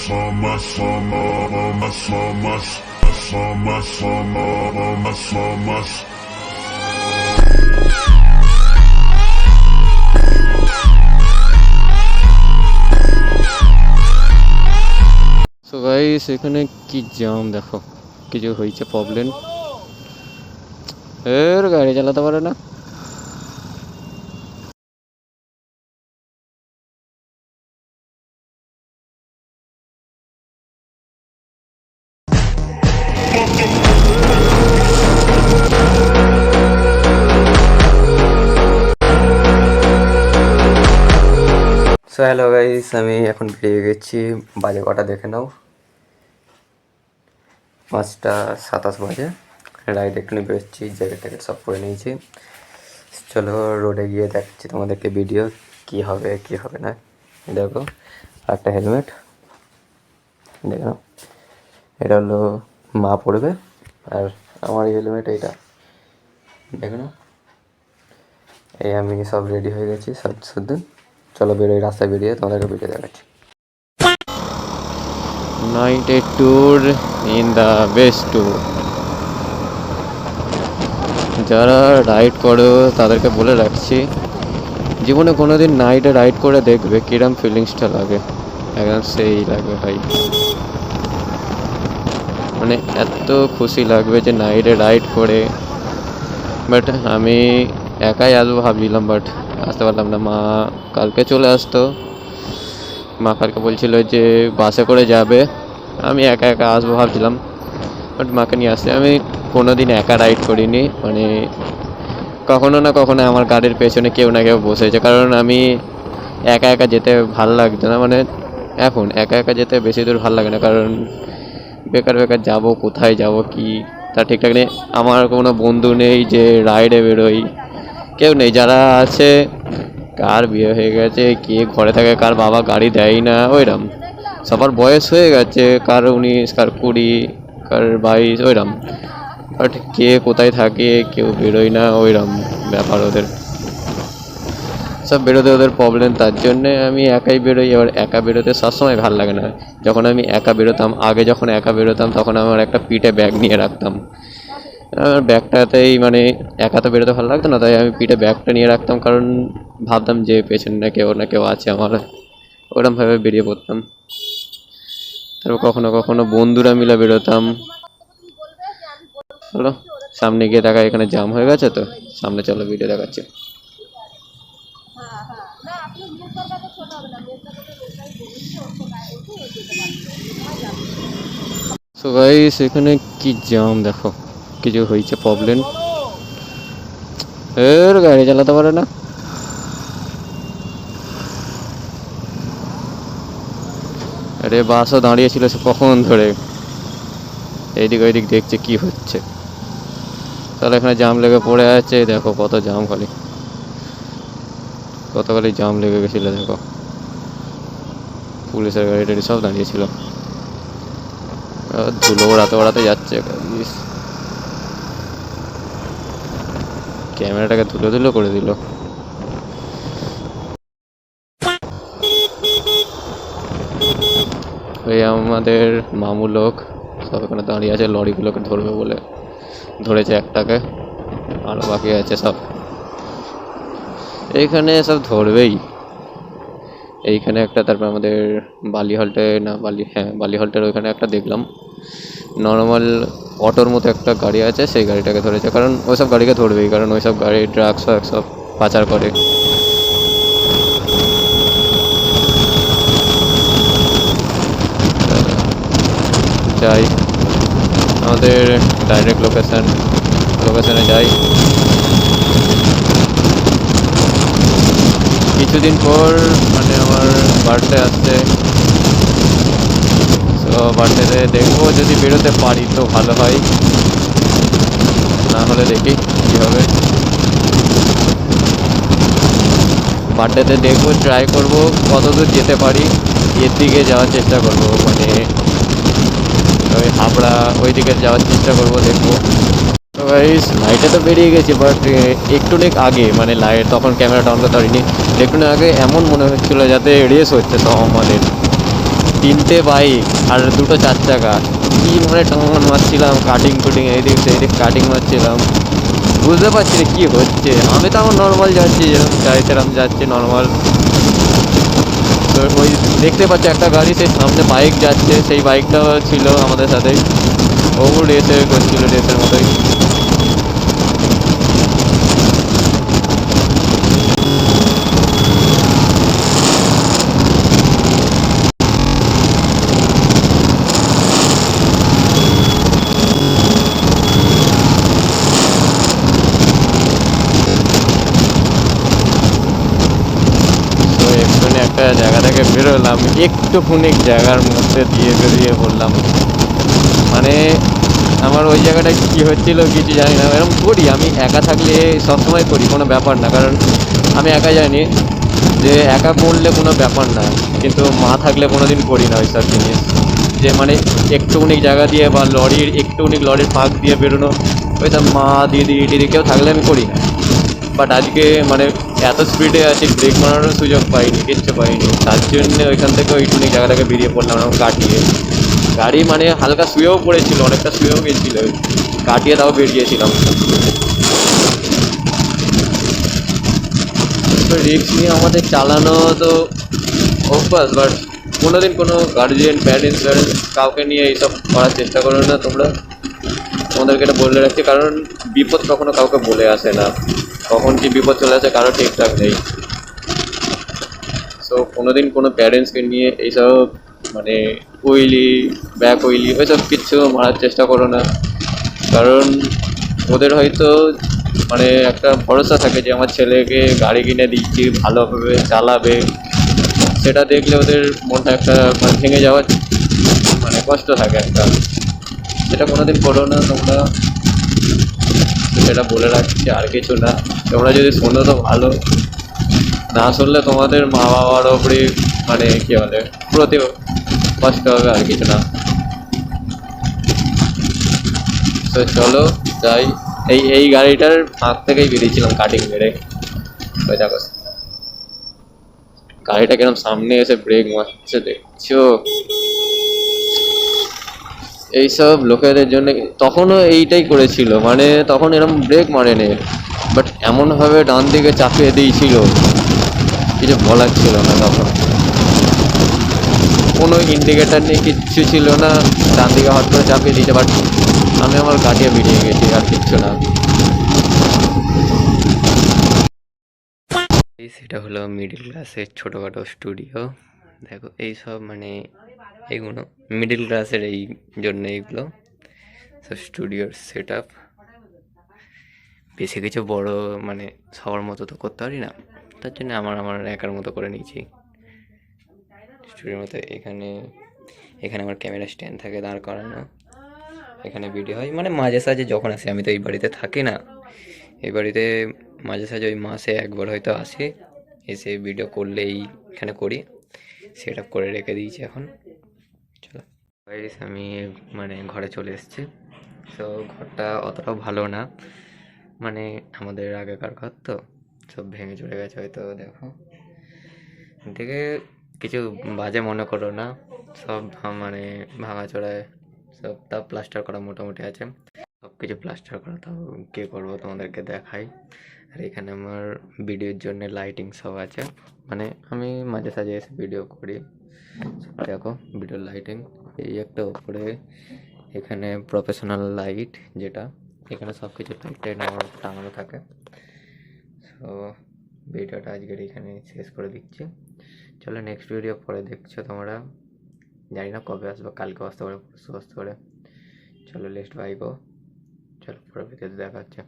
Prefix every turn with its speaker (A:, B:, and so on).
A: So guys এখানে কি জাম দেখো, কিছু হয়েছে প্রবলেম, এর গাড়ি চালাতে পারে না।
B: সো হ্যালো গাইস, আমি এখন বেরিয়ে গেছি। বাজে কটা দেখে নাও, 5:27 বাজে। রাইড একটু নিয়ে বেরোচ্ছি, জ্যাকেট ট্যাকেট সব পরে নিয়েছি। চলো রোডে গিয়ে দেখাচ্ছি তোমাদেরকে ভিডিও কি হবে কি হবে না। দেখো একটা হেলমেট, দেখো এটা হলো মা পড়বে, আর আমার হেলমেট এইটা দেখো না। এই আমি সব রেডি হয়ে গেছি সব শুদ্ধ। চলো বেরোই, রাস্তায় বেরিয়ে তোমাদেরকে ভিডিও দেখাচ্ছি।
A: Night tour in the best tour. যারা রাইড করো তাদেরকে বলে রাখছি, জীবনে কোনো দিন নাইটে রাইড করে দেখবে কিরম ফিলিংসটা লাগে, একদম সেই লাগবে ভাই। মানে এত খুশি লাগবে যে নাইটে রাইড করে। বাট আমি একাই আসবো ভাবছিলাম, বাট আসতে পারলাম না। মা কালকে চলে আসতো, মা কালকে বলছিল যে বাসে করে যাবে, আমি একা একা আসবো ভাবছিলাম, বাট মাকে নিয়ে আসতে। আমি কোনো দিন একা রাইড করিনি, মানে কখনো না কখনো আমার গাড়ির পেছনে কেউ না কেউ বসেছে, কারণ আমি একা একা যেতে ভালো লাগতো না। মানে এখন একা একা যেতে বেশি দূর ভালো লাগে না, কারণ বেকার বেকার যাবো, কোথায় যাব কি তা ঠিকঠাক নেই। আমার কোনো বন্ধু নেই যে রাইডে বেরোই, কেউ নেই। যারা আছে কার বিয়ে হয়ে গেছে, কে ঘরে থাকে, কার বাবা গাড়ি দেয় না, ওইরকম সবার বয়স হয়ে গেছে, কার 19, কার 20, কার 22, ওইরকম। বাট কে কোথায় থাকে, কেউ বেরোয় না, ওইরকম ব্যাপার ওদের। সব বেরোতে ওদের প্রবলেম, তার জন্যে আমি একাই বেরোই। এবার একা বেরোতে সবসময় ভালো লাগে না। যখন আমি একা বেরোতাম, আগে যখন একা বেরোতাম, তখন আমার একটা পিঠে ব্যাগ নিয়ে রাখতাম। আমার ব্যাগটাতেই মানে একা তো বেরোতে ভালো লাগতো না, তাই আমি পিঠে ব্যাগটা নিয়ে রাখতাম, কারণ ভাবতাম যে পেছনে না কেউ আছে আমার, ওরমভাবে বেরিয়ে পড়তাম। তারপর কখনো কখনো বন্ধুরা মিলে বেরোতাম। চলো সামনে গিয়ে দেখা, এখানে জ্যাম হয়ে গেছে তো সামনে চলো ভিডিও দেখাচ্ছি। সো গাইস এখানে কি জ্যাম দেখো, কিছু হয়েছে প্রবলেম, এর গাড়ি চালাতে পারে না। আরে বাসও দাঁড়িয়েছিল সে কখন ধরে, এইদিক ওইদিক দেখছে কি হচ্ছে। তাহলে এখানে জাম লেগে পড়ে আছে, দেখো কত জাম, খালি কত খালি জাম লেগে গেছিল। দেখো পুলিশের গাড়ি টাড়ি সব দাঁড়িয়েছিল, ধুলো ওড়াতে ওড়াতে যাচ্ছে। ক্যামেরাটাকে ধুলো ধুলো করে দিল। ওই আমাদের মামু লোক সব এখানে দাঁড়িয়ে আছে, লরিগুলোকে ধরবে বলে। ধরেছে একটাকে, আরও বাকি আছে সব। এইখানে সব ধরবেই, এইখানে একটা, তারপর আমাদের বালি হল্টে না বালি, হ্যাঁ বালি হল্টের ওইখানে একটা দেখলাম নর্মাল অটোর মতো একটা গাড়ি আছে, সেই গাড়িটাকে ধরেছে। কারণ ওইসব গাড়িকে ধরবেই, কারণ ওইসব গাড়ি ড্রাগস ফ্রাগস সব পাচার করে। যাই আমাদের ডাইরেক্ট লোকেশনে যাই। কিছুদিন পর মানে আমার বার্থডে আসছে, তো বার্থডেতে দেখবো, যদি বেরোতে পারি তো ভালো হয়, না হলে দেখি কী হবে। বার্থডেতে দেখবো, ট্রাই করবো কতদূর যেতে পারি, এর দিকে যাওয়ার চেষ্টা করবো, মানে ওই হাবড়া ওই দিকে যাওয়ার চেষ্টা করবো, দেখবো। তো গাইস লাইটে তো বেরিয়ে গেছি, বাট একটুখানি আগে মানে লাইট তখন ক্যামেরাটা অন করতে পারিনি, একটুখানি আগে এমন মনে হচ্ছিলো যাতে রেস হচ্ছে সব আমাদের। তিনটে বাইক আর দুটো চার চাকা, কি মানে টান মারছিলাম, কাটিং কুটিং এইদিক সেইদিক কাটিং মারছিলাম, বুঝতে পারছি না কী হচ্ছে। আমি তো আমার নর্মাল যাচ্ছি, যেরকম চাই সেরকম যাচ্ছি নর্মাল। তো ওই দেখতে পাচ্ছি একটা গাড়ি সেই সামনে বাইক যাচ্ছে, সেই বাইকটা ছিল আমাদের সাথে, ও রেসে করছিল রেসের মতোই। তো এক্ষুনি একটা জায়গা থেকে বেরোলাম, একটুখানি জায়গার মধ্যে দিয়ে বেরিয়ে পড়লাম। মানে আমার ওই জায়গাটায় কী হচ্ছিল কিছু জানি না, এরকম করি আমি একা থাকলে, সবসময় করি, কোনো ব্যাপার না, কারণ আমি একা জানি যে একা করলে কোনো ব্যাপার না, কিন্তু মা থাকলে কোনো দিন করি না ওইসব জিনিস। যে মানে একটুখানি জায়গা দিয়ে বা লরির ফাঁক দিয়ে বেরোনো, ওইটা মা দিদি টিদি কেউ থাকলে আমি করি না। বাট আজকে মানে এত স্পিডে আছি, ব্রেক মারানোর সুযোগ পাইনি, কিচ্ছু পাইনি, তার জন্য ওইখান থেকে ওইটুকুনি জায়গাটাকে বেরিয়ে পড়লাম এরকম কাটিয়ে। গাড়ি মানে হালকা শুয়েও পড়েছিল, অনেকটা শুয়েও গেছিল, কাটিয়ে তাও বেরিয়েছিলাম। তো রিস্ক নিয়ে আমাদের চালানো তো অভ্যাস, বাট কোনোদিন কোনো গার্জিয়ান প্যারেন্টস কাউকে নিয়ে এইসব করার চেষ্টা করো না তোমরা। তোমাদেরকে এটা বলে রাখছি, কারণ বিপদ কখনো কাউকে বলে আসে না, কখন কি বিপদ চলে আসে কারো ঠিকঠাক নেই। সো কোনোদিন কোনো প্যারেন্টসকে নিয়ে এইসব মানে উইলি ব্যাক উইলি ওইসব কিচ্ছু মারার চেষ্টা করো না, কারণ ওদের হয়তো মানে একটা ভরসা থাকে যে আমার ছেলেকে গাড়ি কিনে দিচ্ছি, ভালোভাবে চালাবে, সেটা দেখলে ওদের মনটা একটা মানে ভেঙে যাওয়ার মানে কষ্ট থাকে একটা। সেটা কোনোদিন করো না তোমরা, সেটা বলে রাখছি, আর কিছু না। তোমরা যদি শোনো তো ভালো, না শুনলে তোমাদের মা বাবার ওপরে মানে কী বলে প্রতি কষ্ট হবে, আর কিছু না। তো চলো যাই, এই গাড়িটার ফাঁক থেকেই বেরিয়েছিলাম কাটিং মেরে। ওই দেখো গাড়িটা কিরকম সামনে এসে ব্রেক মারছে দেখছো। এইসব লোকেদের জন্য তখনও এইটাই করেছিল, মানে তখন এরকম ব্রেক মারেনি, বাট এমনভাবে ডান দিকে চাপিয়ে দিয়েছিল, কিছু বলার ছিল না। তখন কোনো ইন্ডিকেটার নেই, কিচ্ছু ছিল না, ডান দিকে হট করে চাপিয়ে দিয়েছে, বাট আমি আমার কাটিয়ে বেরিয়ে গেছি, আর কিচ্ছু না। সেটা হলো মিডিল ক্লাসের ছোটোখাটো স্টুডিও। দেখো এইসব মানে এগুলো মিডিল ক্লাসের, এই জন্য এইগুলো সব স্টুডিওর সেট আপ। বেশি কিছু বড় মানে সবার মতো তো করতে পারি না, তার জন্য আমার একার মতো করে নিয়েছি স্টুডিওর মতো। এখানে আমার ক্যামেরা স্ট্যান্ড থাকে দাঁড় করানো, এখানে ভিডিও হয় মানে মাঝে সাঝে যখন আসি। আমি তো এই বাড়িতে থাকি না, এই বাড়িতে মাঝে সাঝে ওই মাসে একবার হয়তো আসি, এসে ভিডিও করলে এইখানে করি, সেট আপ করে রেখে দিয়েছি এখন। চলো গাইস, আমি মানে ঘরে চলে এসেছি। তো ঘরটা অতটাও ভালো না, মানে আমাদের আগেকার ঘর তো সব ভেঙে চলে গেছে হয়তো, দেখো দেখে কিছু বাজে মনে করো না, সব মানে ভাঙাচোড়ায় সব, তা প্লাস্টার করা মোটামুটি আছে, সব কিছু প্লাস্টার করা, তাও কী করবো তোমাদেরকে দেখাই। আর এখানে আমার ভিডিওর জন্য লাইটিং সব আছে, মানে আমি মাঝে সাঝে এসে ভিডিও করি। দেখো ভিডিও লাইটিং, এই একটা উপরে এখানে প্রফেশনাল লাইট, যেটা এখানে সব কিছু লাইট টাইট আমার টাঙানো থাকে। সো ভিডিওটা আজকের এখানে শেষ করে দিচ্ছি। চলো নেক্সট ভিডিও পরে দেখছো তোমরা, জানি না কবে আসবে, কালকে আসতে পারে, পরশু আসতে পারে। চলো লেটস বাই গো, চলো পরে ভিডিওতে দেখা হচ্ছে।